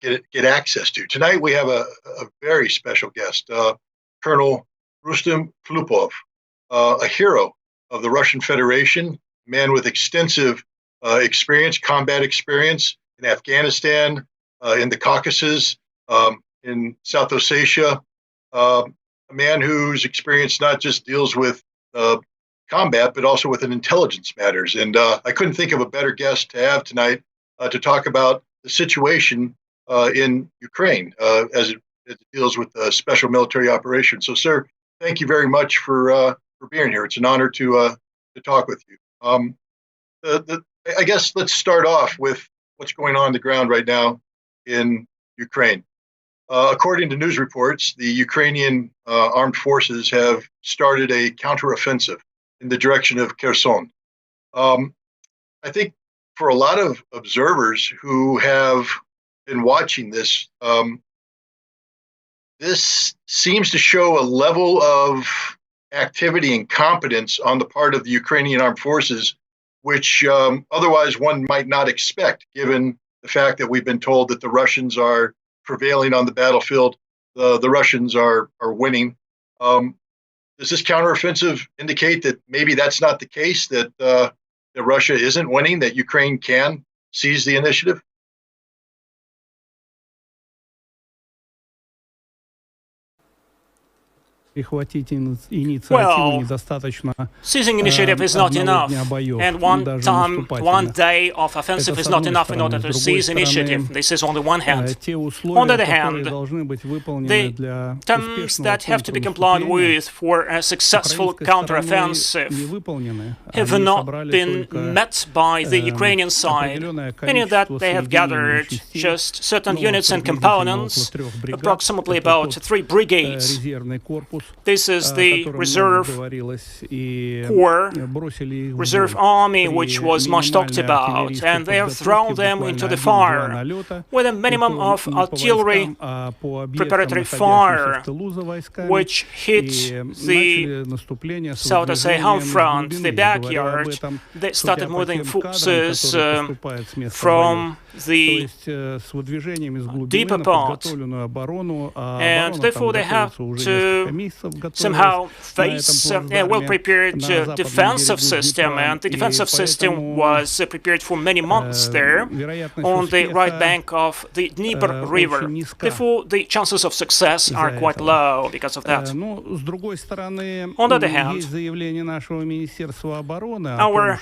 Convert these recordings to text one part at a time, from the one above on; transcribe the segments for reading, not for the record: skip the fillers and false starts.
get access to. Tonight we have a very special guest, Colonel Rustem Flupov, a hero of the Russian Federation, a man with extensive experience, combat experience in Afghanistan, in the Caucasus, in South Ossetia, a man whose experience not just deals with combat, but also with intelligence matters. And I couldn't think of a better guest to have tonight to talk about the situation in Ukraine as it deals with special military operations. So, sir, thank you very much for being here. It's an honor to talk with you. I guess let's start off with what's going on the ground right now in Ukraine. According to news reports, the Ukrainian armed forces have started a counteroffensive in the direction of Kherson. I think for a lot of observers who have been watching this, this seems to show a level of activity and competence on the part of the Ukrainian armed forces, which otherwise one might not expect, given the fact that we've been told that the Russians are prevailing on the battlefield, the Russians are winning. Does this counteroffensive indicate that maybe that's not the case, that Russia isn't winning, that Ukraine can seize the initiative? Well, seizing initiative is not enough, and one day of offensive is not enough in order to seize initiative. This is on the one hand. On the other hand, the terms that have to be complied with for a successful counteroffensive have not been met by the Ukrainian side, meaning that they have gathered just certain units and components, approximately about 3 brigades. This is the reserve corps, reserve army, which was much talked about, and they have thrown them into the fire with a minimum of artillery preparatory fire, which hit the, so to say, home front, the backyard. They started moving forces from the deeper part, and therefore they have to somehow face a well-prepared defensive system, and the defensive system was prepared for many months there on the right bank of the Dnieper River. Therefore, the chances of success are quite low because of that. On the other hand, our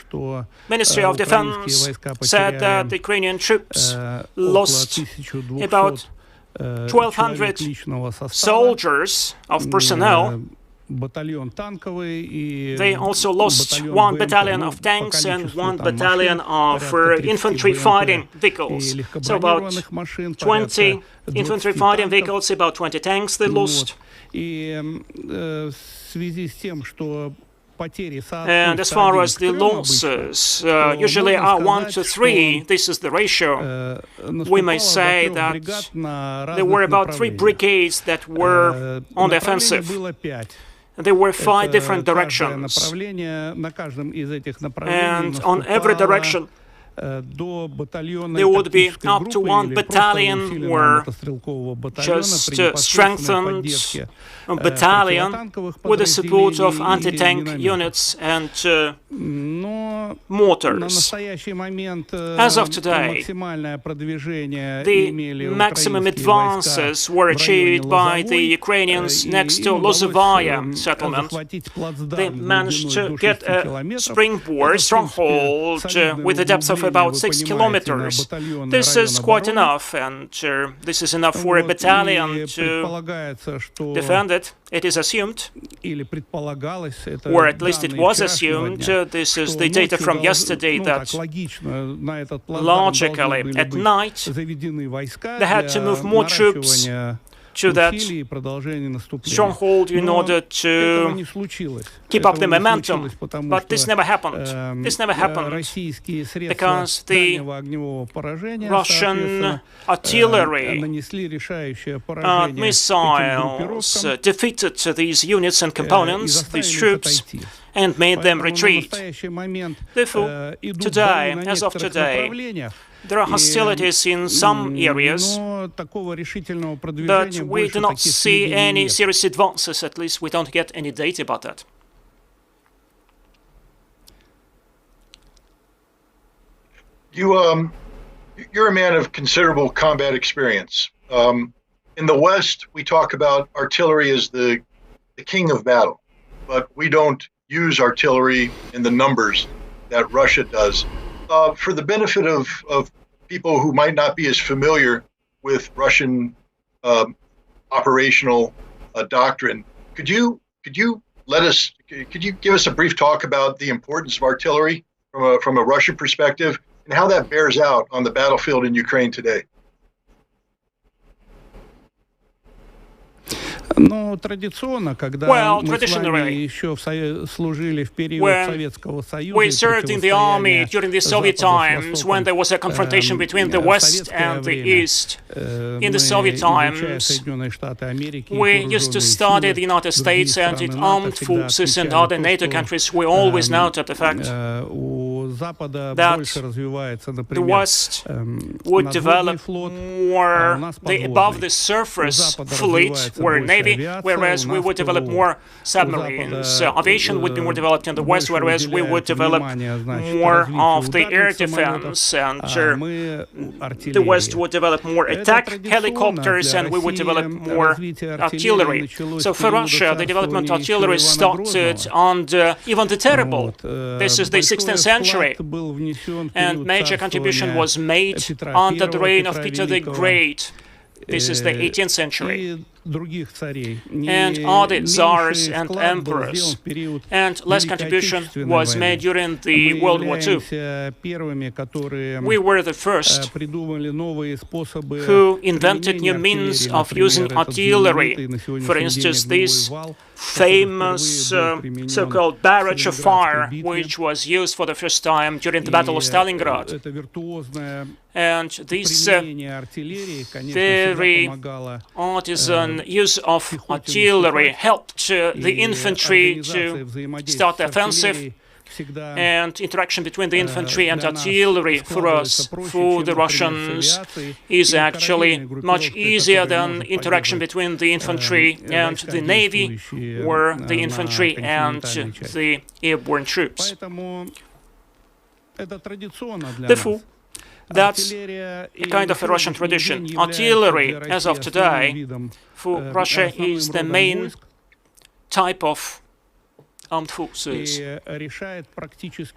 Ministry of Defense said that the Ukrainian troops lost about 1,200 soldiers of personnel. They also lost 1 battalion of tanks and 1 battalion of infantry fighting vehicles. So about 20 infantry fighting vehicles, about 20 tanks they lost. And as far as the losses, usually are 1 to 3, this is the ratio. We may say that there were about 3 brigades that were on the offensive. There were 5 different directions, and on every direction there would be up to 1 battalion or just strengthened battalion with the support of anti-tank units and mortars. As of today, the maximum advances were achieved by the Ukrainians next to Lozovaya settlement. They managed to get a springboard, stronghold, with a depth of about 6 kilometers. This is quite enough, and this is enough for a battalion to defend it. It is assumed, or at least it was assumed, this is the data from yesterday, that logically at night they had to move more troops to that stronghold in order to keep up the momentum. But this never happened. This never happened because the Russian artillery missiles defeated these units and components, these troops, and made them retreat. Therefore, today, as of today, there are hostilities in some areas, But we do not see any serious advances, at least we don't get any data about that. You're a man of considerable combat experience. In the West, we talk about artillery as the king of battle, but we don't use artillery in the numbers that Russia does. For the benefit of people who might not be as familiar with Russian operational doctrine, could you give us a brief talk about the importance of artillery from a Russian perspective and how that bears out on the battlefield in Ukraine today? Well, traditionally, when we served in the army during the Soviet times, when there was a confrontation between the West and the East, in the Soviet times, we used to study the United States and its armed forces and other NATO countries. We always noted the fact that the West would develop more the above-the-surface fleet or Navy, whereas we would develop more submarines. Aviation would be more developed in the West, whereas we would develop more of the air defense, and the West would develop more attack helicopters, and we would develop more artillery. So for Russia, the development of artillery started under Ivan the Terrible. This is the 16th century, and major contribution was made under the reign of Peter the Great. This is the 18th century. And other czars and emperors. And less contribution was made during the World War II. We were the first who invented new means of using artillery. For instance, this famous so-called barrage of fire, which was used for the first time during the Battle of Stalingrad. And this very artisan use of artillery helped the infantry to start the offensive, and interaction between the infantry and artillery for us, for the Russians, is actually much easier than interaction between the infantry and the navy, or the infantry and the airborne troops. Therefore, that's a kind of a Russian tradition. Artillery, as of today, for Russia is the main type of armed forces.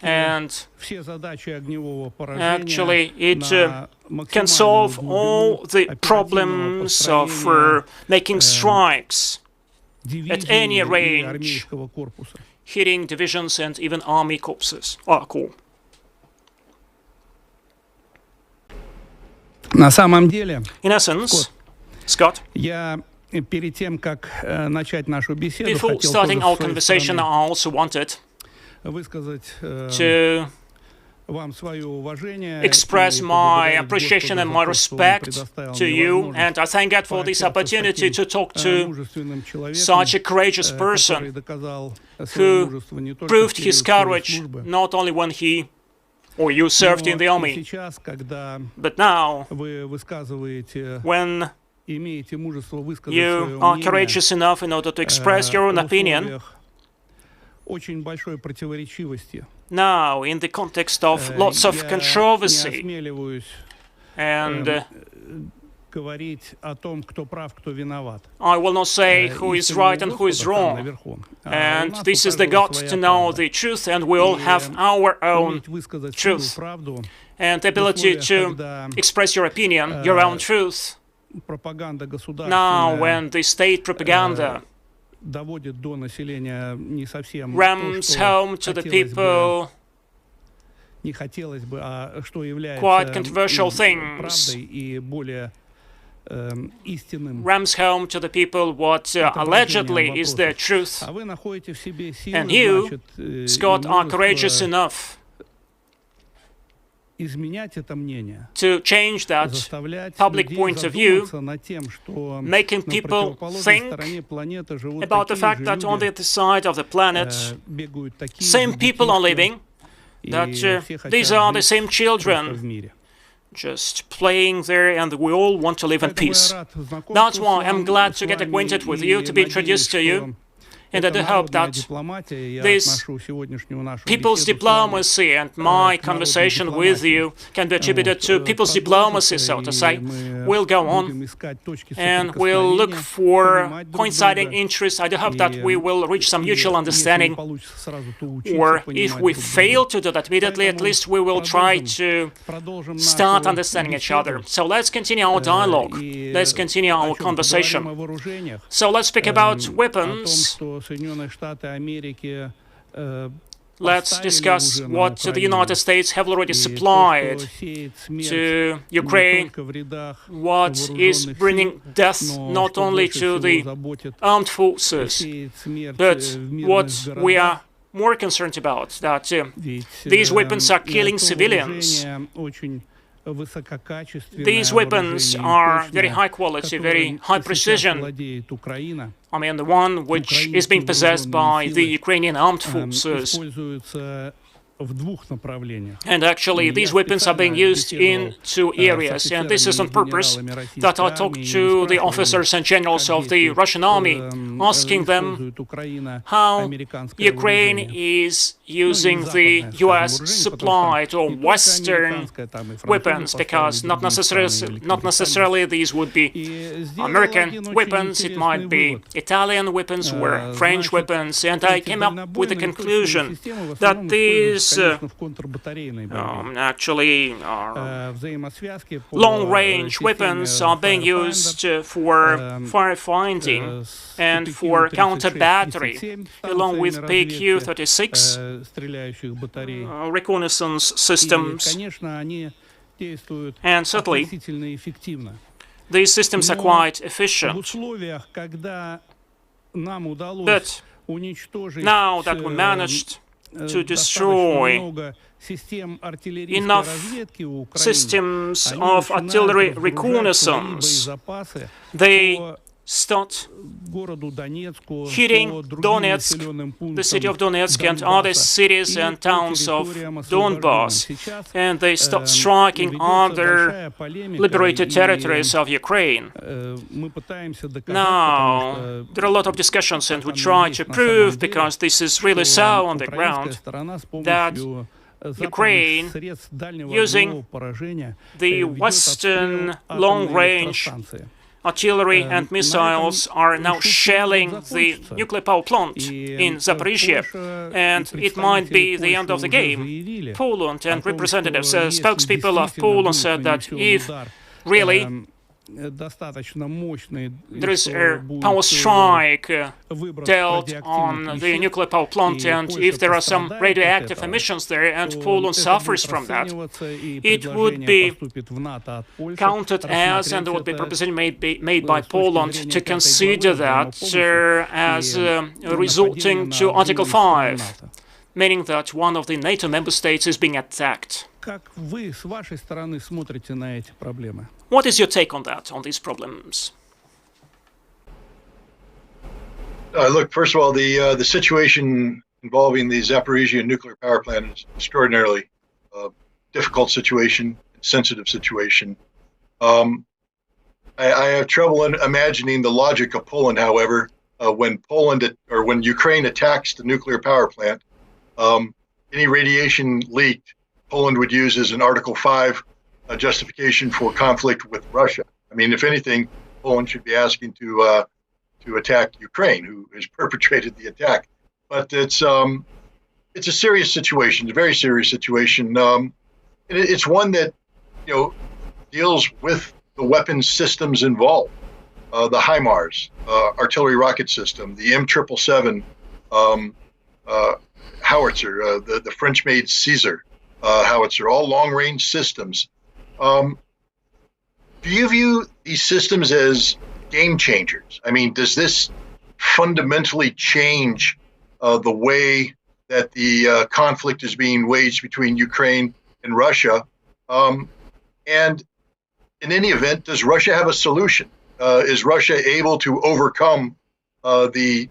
And actually, it can solve all the problems of making strikes at any range, hitting divisions and even army corps. In essence, Scott, before starting our conversation, I also wanted to express my appreciation and my respect to you, and I thank God for this opportunity to talk to such a courageous person who proved his courage not only when he or you served in the army, but now, when you are courageous enough in order to express your own opinion, now, in the context of lots of controversy, and I will not say who is right and who is wrong. And this is the God to know the truth, and we all have our own truth. And the ability to express your opinion, your own truth. Now, when the state propaganda rams home to the people quite controversial things, rams home to the people what allegedly is the truth. And you, Scott, are courageous enough to change that public point of view, making people think about the fact that on the other side of the planet, same people are living, that these are the same children just playing there, and we all want to live in peace. That's why I'm glad to get acquainted with you, to be introduced to you. And I do hope that this people's diplomacy and my conversation with you can be attributed to people's diplomacy, so to say. We'll go on and we'll look for coinciding interests. I do hope that we will reach some mutual understanding. Or if we fail to do that immediately, at least we will try to start understanding each other. So let's continue our dialogue. Let's continue our conversation. So let's speak about weapons. Let's discuss what the United States have already supplied to Ukraine, what is bringing death not only to the armed forces, but what we are more concerned about, that these weapons are killing civilians. These weapons are very high quality, very high precision. I mean, the one which is being possessed by the Ukrainian armed forces. And actually, these weapons are being used in two areas, and this is on purpose that I talked to the officers and generals of the Russian army, asking them how Ukraine is using the US supplied or Western weapons, because not necessarily these would be American weapons, it might be Italian weapons or French weapons, and I came up with the conclusion that these actually long-range weapons are being used for firefighting and for counter-battery, along with PQ-36 reconnaissance systems. And certainly, these systems are quite efficient. But now that we managed to destroy enough systems of artillery reconnaissance, they start hitting Donetsk, the city of Donetsk, and other cities and towns of Donbass, and they start striking other liberated territories of Ukraine. Now, there are a lot of discussions, and we try to prove, because this is really so on the ground, that Ukraine, using the Western long-range artillery and missiles, are now shelling the nuclear power plant in Zaporizhia, and it might be the end of the game. Poland and representatives, spokespeople of Poland said that if really there is a power strike dealt on the nuclear power plant, and if there are some radioactive emissions there, and Poland suffers from that, it would be counted as, and there would be proposition made by Poland to consider that as resulting to Article 5, meaning that one of the NATO member states is being attacked. What is your take on that, on these problems? Look, first of all, the situation involving the Zaporizhia nuclear power plant is an extraordinarily difficult situation, sensitive situation. I have trouble imagining the logic of Poland, however, when Ukraine attacks the nuclear power plant, any radiation leaked, Poland would use as an Article 5 justification for conflict with Russia. I mean, if anything, Poland should be asking to attack Ukraine, who has perpetrated the attack. But it's a serious situation, a very serious situation. It's one that deals with the weapons systems involved, the HIMARS, artillery rocket system, the M777 howitzer, the French-made Caesar howitzer, all long-range systems. Do you view these systems as game changers? I mean, does this fundamentally change the way that the conflict is being waged between Ukraine and Russia? And in any event, does Russia have a solution? Is Russia able to overcome the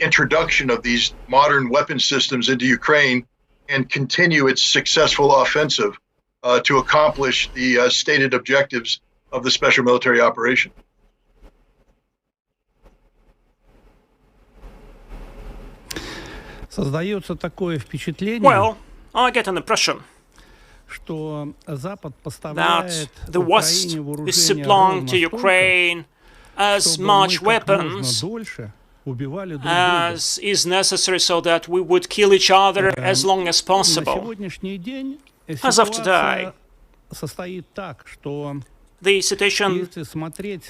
introduction of these modern weapon systems into Ukraine and continue its successful offensive to accomplish the stated objectives of the special military operation. Well, I get an impression that the West is supplying to Ukraine as much weapons as is necessary so that we would kill each other as long as possible. As of today, the situation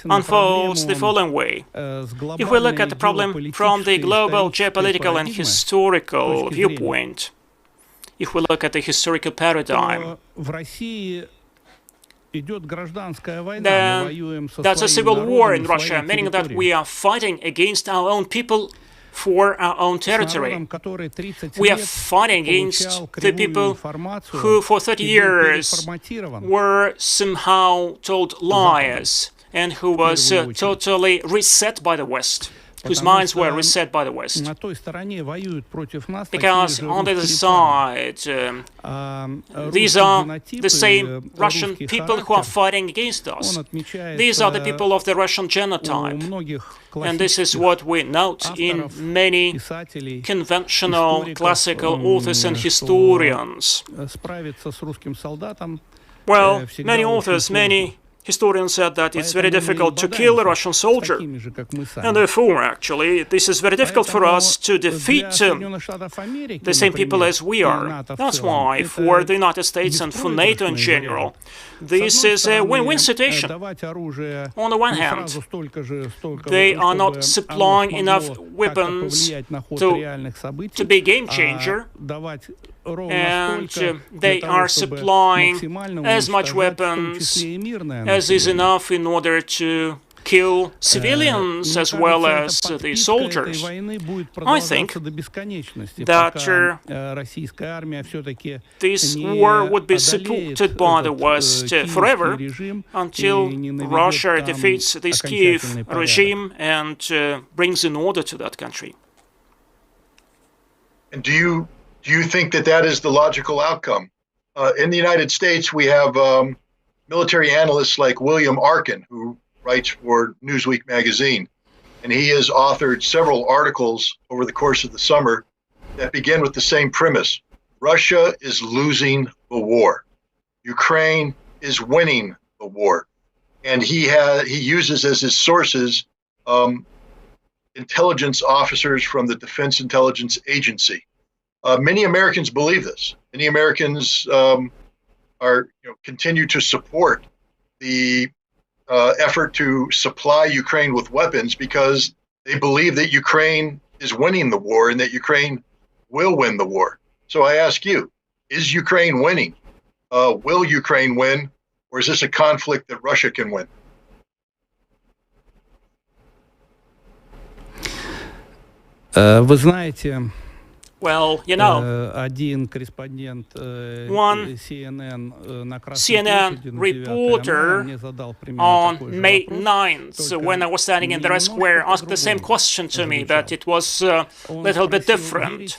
unfolds the following way. If we look at the problem from the global geopolitical and historical viewpoint, if we look at the historical paradigm, then that's a civil war in Russia, meaning that we are fighting against our own people for our own territory. We are fighting against the people who for 30 years were somehow told lies and who was totally reset by the West, whose minds were reset by the West. Because on the other side, these are the same Russian people who are fighting against us. These are the people of the Russian genotype. And this is what we note in many conventional classical authors and historians. Well, many authors, many historians said that it's very difficult to kill a Russian soldier. And therefore, actually, this is very difficult for us to defeat the same people as we are. That's why, for the United States and for NATO in general, this is a win-win situation. On the one hand, they are not supplying enough weapons to be a game changer, and they are supplying as much weapons as is enough in order to kill civilians as well as the soldiers. I think that this war would be supported by the West forever until Russia defeats this Kiev regime and brings an order to that country. And do you think that that is the logical outcome? In the United States, we have military analysts like William Arkin, who writes for Newsweek magazine, and he has authored several articles over the course of the summer that begin with the same premise. Russia is losing the war. Ukraine is winning the war. And he uses as his sources intelligence officers from the Defense Intelligence Agency. Many Americans believe this. Many Americans continue to support the effort to supply Ukraine with weapons because they believe that Ukraine is winning the war and that Ukraine will win the war. So I ask you, is Ukraine winning? Will Ukraine win? Or is this a conflict that Russia can win? Вы знаете, well, you know, one CNN reporter on May 9th, when I was standing in the Red Square, asked the same question to me, but it was a little bit different.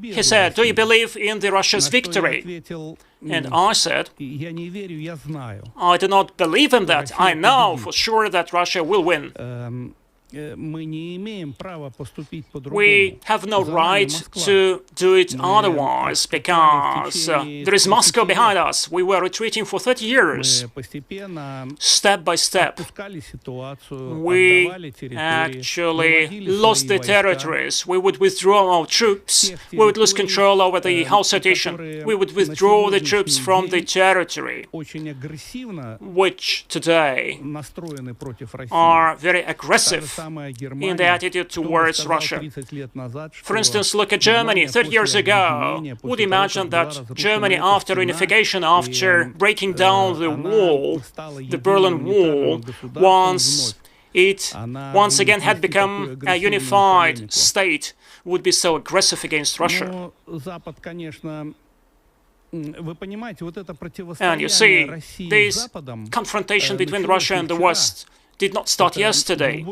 He said, "Do you believe in the Russia's victory?" And I said, "I do not believe in that. I know for sure that Russia will win. We have no right to do it otherwise because there is Moscow behind us. We were retreating for 30 years, step by step. We actually lost the territories. We would withdraw our troops. We would lose control over the whole situation. We would withdraw the troops from the territory, which today are very aggressive in the attitude towards Russia. For instance, look at Germany 30 years ago. Would imagine that Germany, after unification, after breaking down the wall, the Berlin Wall, once again had become a unified state, would be so aggressive against Russia. And you see, this confrontation between Russia and the West did not start yesterday.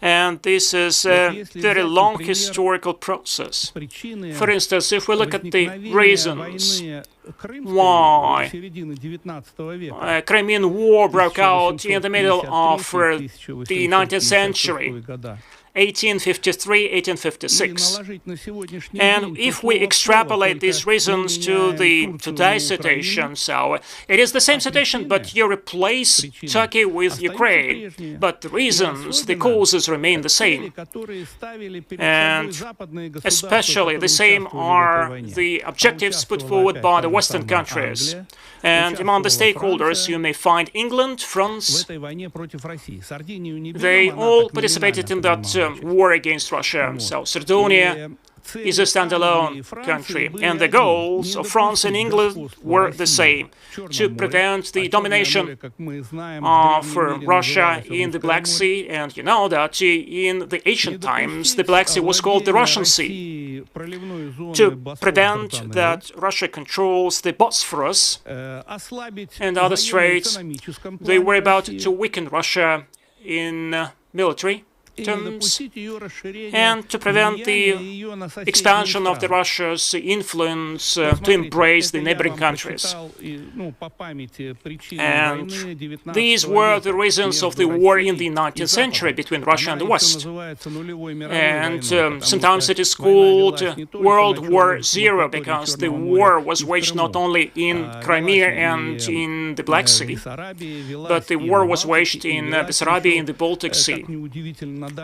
And this is a very long historical process. For instance, if we look at the reasons why Crimean War broke out in the middle of the 19th century. 1853, 1856. And if we extrapolate these reasons to the today's situation, so it is the same situation, but you replace Turkey with Ukraine, but the reasons, the causes remain the same. And especially the same are the objectives put forward by the Western countries. And among the stakeholders, you may find England, France. They all participated in that war against Russia. So Sardinia is a standalone country, and the goals of France and England were the same: to prevent the domination of Russia in the Black Sea. And you know that in the ancient times the Black Sea was called the Russian Sea. To prevent that Russia controls the Bosphorus and other straits, they were about to weaken Russia in military terms, and to prevent the expansion of the Russia's influence to embrace the neighboring countries. And these were the reasons of the war in the 19th century between Russia and the West. And sometimes it is called World War Zero, because the war was waged not only in Crimea and in the Black Sea, but the war was waged in Bessarabia, in the Baltic Sea.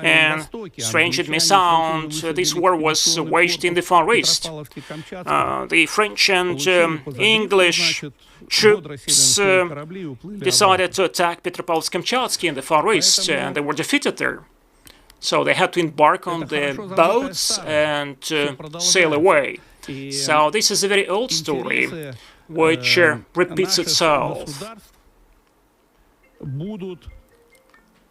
And strange it may sound, this war was waged in the Far East. The French and English troops decided to attack Petropavlovsk-Kamchatsky in the Far East, and they were defeated there. So they had to embark on the boats and sail away. So this is a very old story, which repeats itself.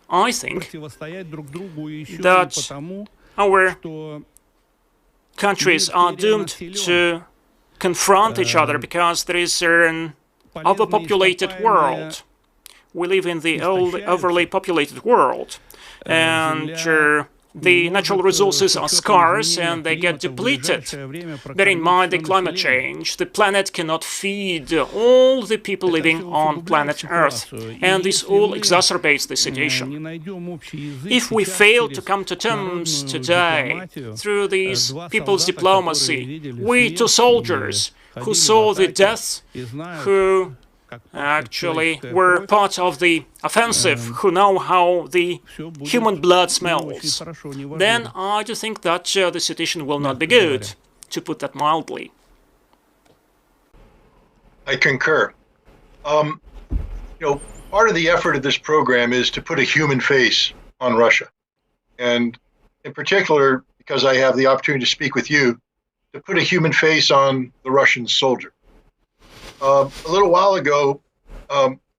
I think that our countries are doomed to confront each other because there is an overpopulated world. We live in the overly populated world, and the natural resources are scarce and they get depleted. Bear in mind the climate change. The planet cannot feed all the people living on planet Earth, and this all exacerbates the situation. If we fail to come to terms today through these people's diplomacy, we two soldiers who saw the death, who actually were part of the offensive, who know how the human blood smells, then I do think that the situation will not be good, to put that mildly. I concur. You know, part of the effort of this program is to put a human face on Russia. And in particular, because I have the opportunity to speak with you, to put a human face on the Russian soldier. A little while ago,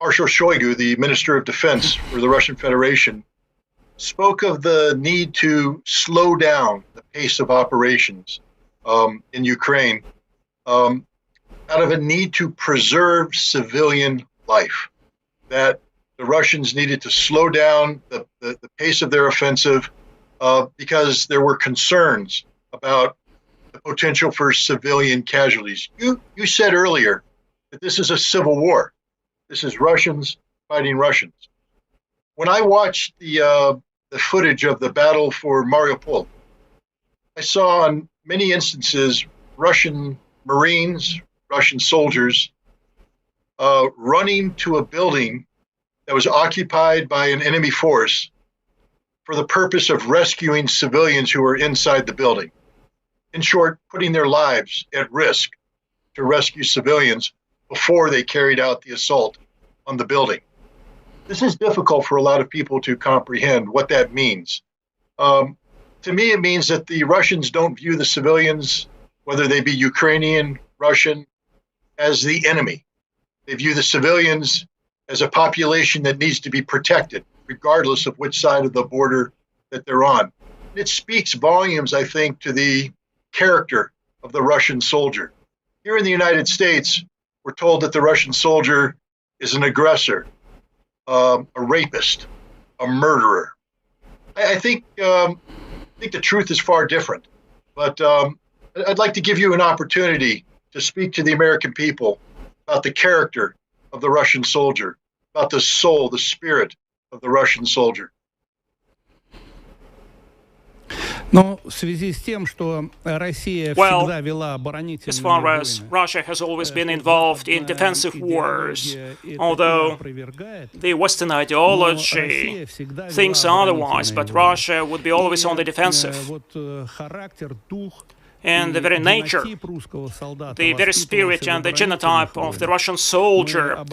Marshal Shoigu, the Minister of Defense for the Russian Federation, spoke of the need to slow down the pace of operations in Ukraine out of a need to preserve civilian life, that the Russians needed to slow down the pace of their offensive because there were concerns about the potential for civilian casualties. You said earlier that this is a civil war. This is Russians fighting Russians. When I watched the footage of the battle for Mariupol, I saw on many instances Russian Marines, Russian soldiers running to a building that was occupied by an enemy force for the purpose of rescuing civilians who were inside the building. In short, putting their lives at risk to rescue civilians before they carried out the assault on the building. This is difficult for a lot of people to comprehend what that means. To me, it means that the Russians don't view the civilians, whether they be Ukrainian, Russian, as the enemy. They view the civilians as a population that needs to be protected, regardless of which side of the border that they're on. It speaks volumes, I think, to the character of the Russian soldier. Here in the United States, we're told that the Russian soldier is an aggressor, a rapist, a murderer. I think the truth is far different. But I'd like to give you an opportunity to speak to the American people about the character of the Russian soldier, about the soul, the spirit of the Russian soldier. Но в связи с тем, что Россия всегда вела оборонительные as far as Russia has always been involved in defensive wars, although the Western ideology thinks otherwise, but Russia would be always on the defensive. And the very nature, the very spirit and the genotype of the Russian soldier,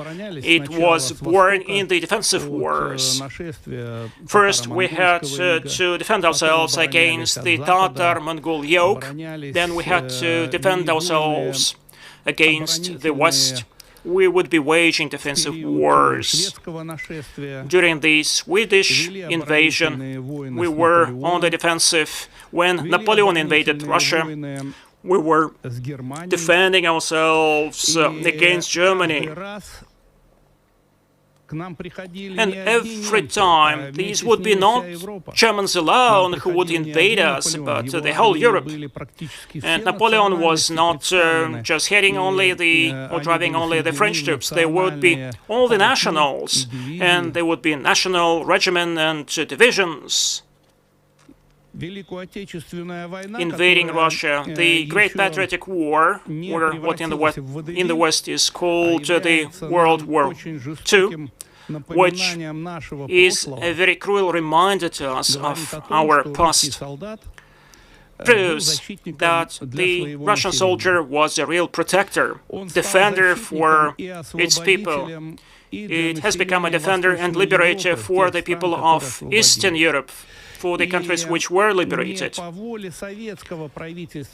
it was born in the defensive wars. First, we had to defend ourselves against the Tatar-Mongol yoke. Then we had to defend ourselves against the West. We would be waging defensive wars. During the Swedish invasion, we were on the defensive. When Napoleon invaded Russia, we were defending ourselves against Germany. And every time, these would be not Germans alone who would invade us, but the whole Europe. And Napoleon was not just heading only or driving only the French troops. There would be all the nationals, and there would be national regiments and divisions invading Russia. The Great Patriotic War, or what in the West is called the World War II, which is a very cruel reminder to us of our past, proves that the Russian soldier was a real protector, defender for its people. It has become a defender and liberator for the people of Eastern Europe, for the countries which were liberated.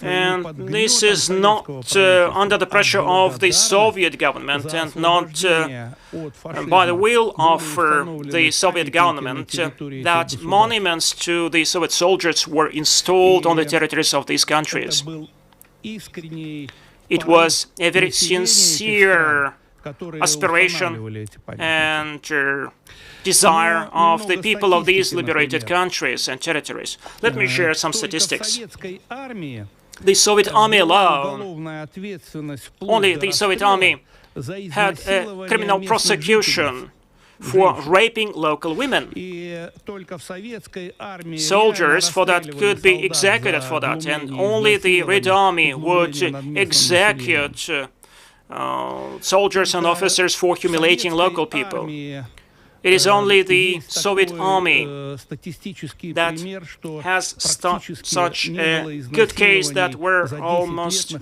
And this is not under the pressure of the Soviet government and not by the will of the Soviet government that monuments to the Soviet soldiers were installed on the territories of these countries. It was a very sincere aspiration and desire of the people of these liberated countries and territories. Let me share some statistics. The Soviet army alone, only the Soviet army had a criminal prosecution for raping local women. Soldiers for that could be executed for that, and only the Red Army would execute soldiers and officers for humiliating local people. It is only the Soviet army that has such a good case that were almost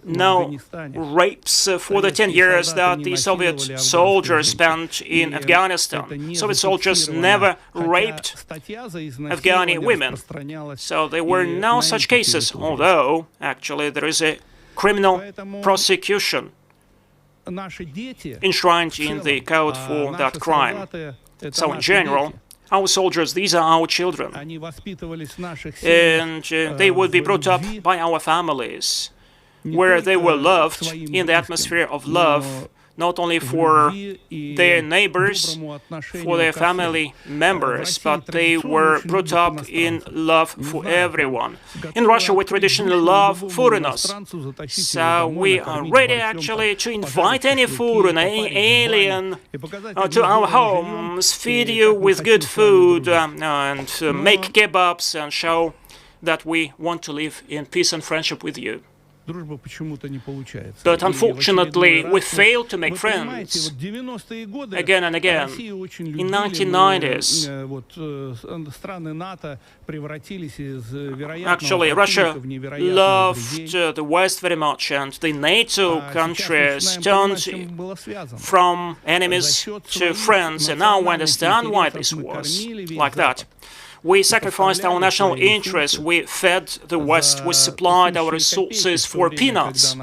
no rapes for the 10 years that the Soviet soldiers spent in Afghanistan. Soviet soldiers never raped Afghani women. So there were no such cases, although actually there is a criminal prosecution enshrined in the code for that crime. So in general, our soldiers, these are our children, and they would be brought up by our families, where they were loved in the atmosphere of love, not only for their neighbors, for their family members, but they were brought up in love for everyone. In Russia, we traditionally love foreigners, so we are ready actually to invite any foreigner, any alien to our homes, feed you with good food, and make kebabs and show that we want to live in peace and friendship with you. But unfortunately, we failed to make friends again and again. In 1990s, actually, Russia loved the West very much, and the NATO countries turned from enemies to friends, and now we understand why this was like that. We sacrificed our national interests, we fed the West, we supplied our resources for peanuts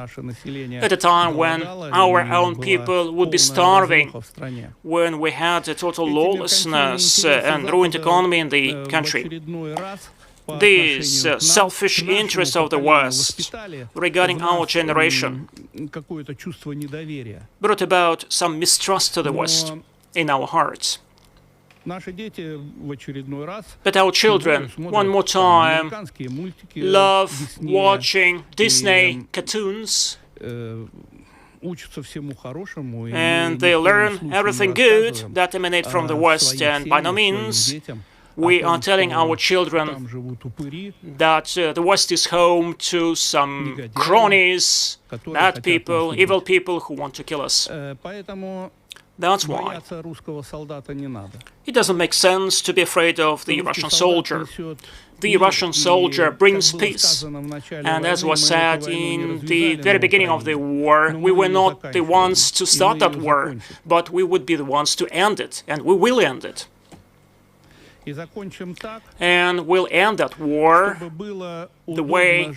at a time when our own people would be starving, when we had a total lawlessness and ruined economy in the country. This selfish interest of the West regarding our generation brought about some mistrust to the West in our hearts. But our children, one more time, love watching Disney cartoons And they learn everything good that emanates from the West, and by no means we are telling our children that the West is home to some cronies, bad people, evil people who want to kill us. That's why it doesn't make sense to be afraid of the Russian soldier. The Russian soldier brings peace. And as was said in the very beginning of the war, we were not the ones to start that war, but we would be the ones to end it, and we will end it. And we'll end that war the way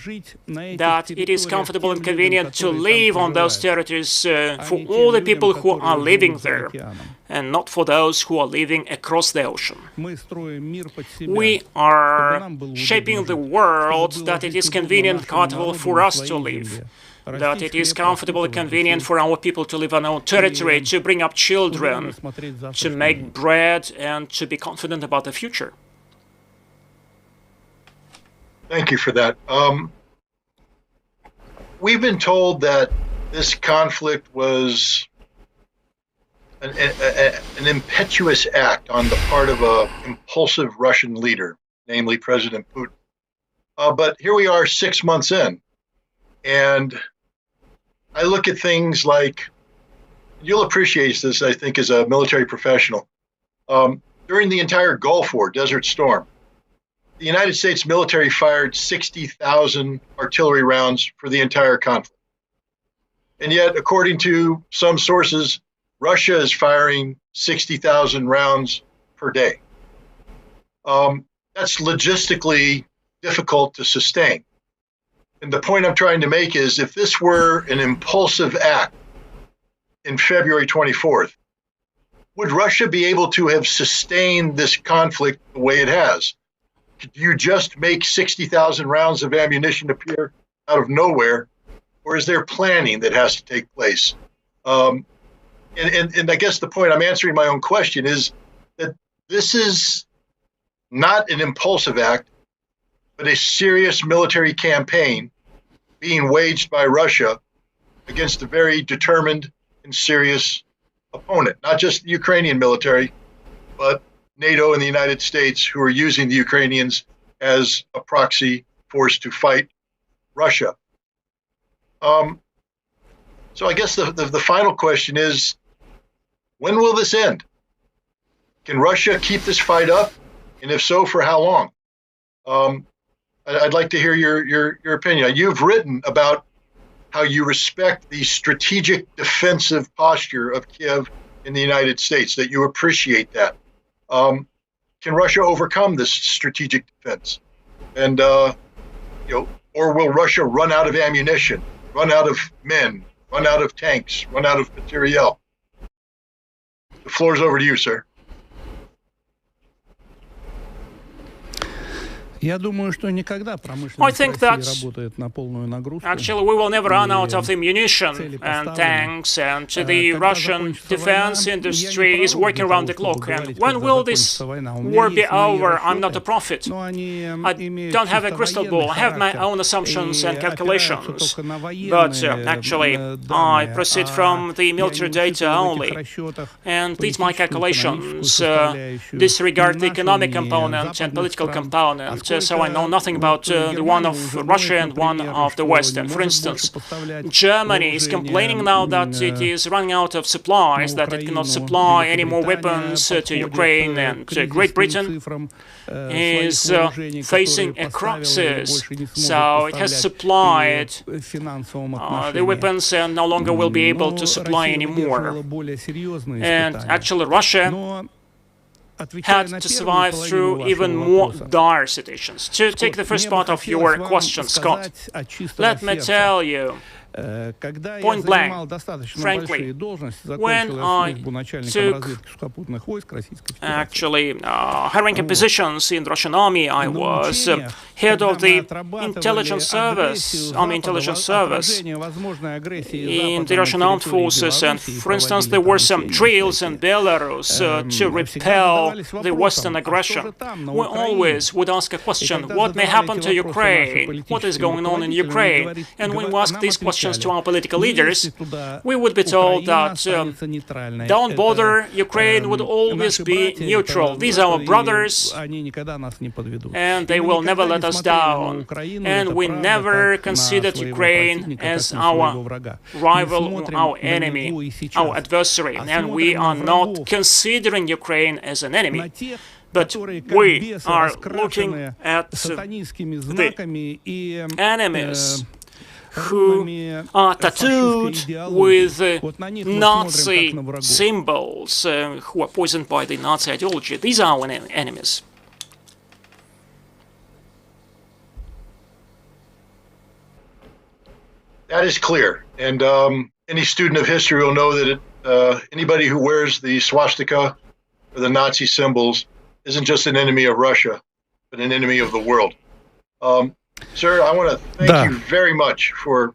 that it is comfortable and convenient to live on those territories for all the people who are living there, and not for those who are living across the ocean. We are shaping the world that it is convenient and comfortable for us to live, that it is comfortable and convenient for our people to live on our territory, to bring up children, to make bread, and to be confident about the future. Thank you for that. We've been told that this conflict was an impetuous act on the part of an impulsive Russian leader, namely President Putin. But here we are 6 months in, and I look at things like, you'll appreciate this, I think, as a military professional. During the entire Gulf War, Desert Storm, the United States military fired 60,000 artillery rounds for the entire conflict. And yet, according to some sources, Russia is firing 60,000 rounds per day. That's logistically difficult to sustain. And the point I'm trying to make is, if this were an impulsive act in February 24th, would Russia be able to have sustained this conflict the way it has? Could you just make 60,000 rounds of ammunition appear out of nowhere, or is there planning that has to take place? And I guess the point I'm answering my own question is that this is not an impulsive act, but a serious military campaign being waged by Russia against a very determined and serious opponent, not just the Ukrainian military, but NATO and the United States, who are using the Ukrainians as a proxy force to fight Russia. So I guess the final question is, when will this end? Can Russia keep this fight up? And if so, for how long? I'd like to hear your opinion. You've written about how you respect the strategic defensive posture of Kiev in the United States, that you appreciate that. Can Russia overcome this strategic defense? And, or will Russia run out of ammunition, run out of men, run out of tanks, run out of materiel? The floor is over to you, sir. I think that actually we will never run out of ammunition and tanks, and the Russian defense industry is working around the clock. And when will this war be over? I'm not a prophet. I don't have a crystal ball. I have my own assumptions and calculations. But actually, I proceed from the military data only. And these my calculations disregard the economic component and political component. So I know nothing about the one of Russia and one of the West. And for instance, Germany is complaining now that it is running out of supplies, that it cannot supply any more weapons to Ukraine, and Great Britain is facing a crisis. So it has supplied the weapons and no longer will be able to supply anymore. And actually Russia had to survive through even more dire situations. To take the first part of your question, Scott, let me tell you, point blank, frankly, when I took actually high-ranking positions in the Russian army, I was head of the intelligence service, army intelligence service in the Russian armed forces. And for instance, there were some drills in Belarus to repel the Western aggression. We always would ask a question: what may happen to Ukraine? What is going on in Ukraine? And when we ask this question questions to our political leaders, we would be told that don't bother, Ukraine would always be neutral. These are our brothers, and they will never let us down. And we never considered Ukraine as our rival, our enemy, our adversary. And we are not considering Ukraine as an enemy. But we are looking at the enemies who are tattooed with Nazi symbols, who are poisoned by the Nazi ideology. These are our enemies. That is clear. And any student of history will know that anybody who wears the swastika or the Nazi symbols isn't just an enemy of Russia, but an enemy of the world. Sir, I want to thank you very much for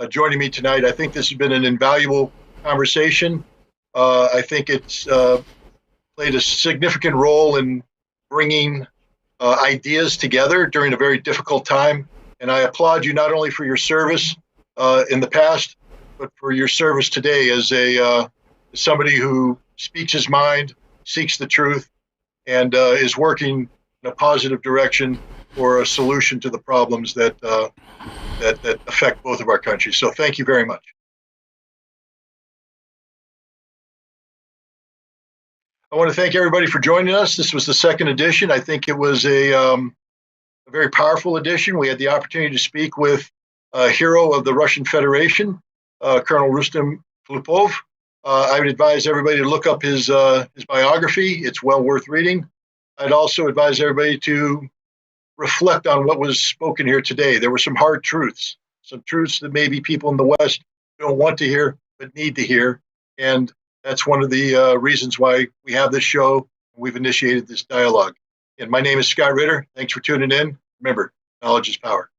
joining me tonight. I think this has been an invaluable conversation. I think it's played a significant role in bringing ideas together during a very difficult time. And I applaud you not only for your service in the past, but for your service today as somebody who speaks his mind, seeks the truth, and is working in a positive direction for a solution to the problems that affect both of our countries. So thank you very much. I want to thank everybody for joining us. This was the second edition. I think it was a very powerful edition. We had the opportunity to speak with a hero of the Russian Federation, Colonel Rustem Klupov. I would advise everybody to look up his biography. It's well worth reading. I'd also advise everybody to reflect on what was spoken here today. There were some hard truths, some truths that maybe people in the West don't want to hear, but need to hear. And that's one of the reasons why we have this show. We've initiated this dialogue. And my name is Scott Ritter. Thanks for tuning in. Remember, knowledge is power.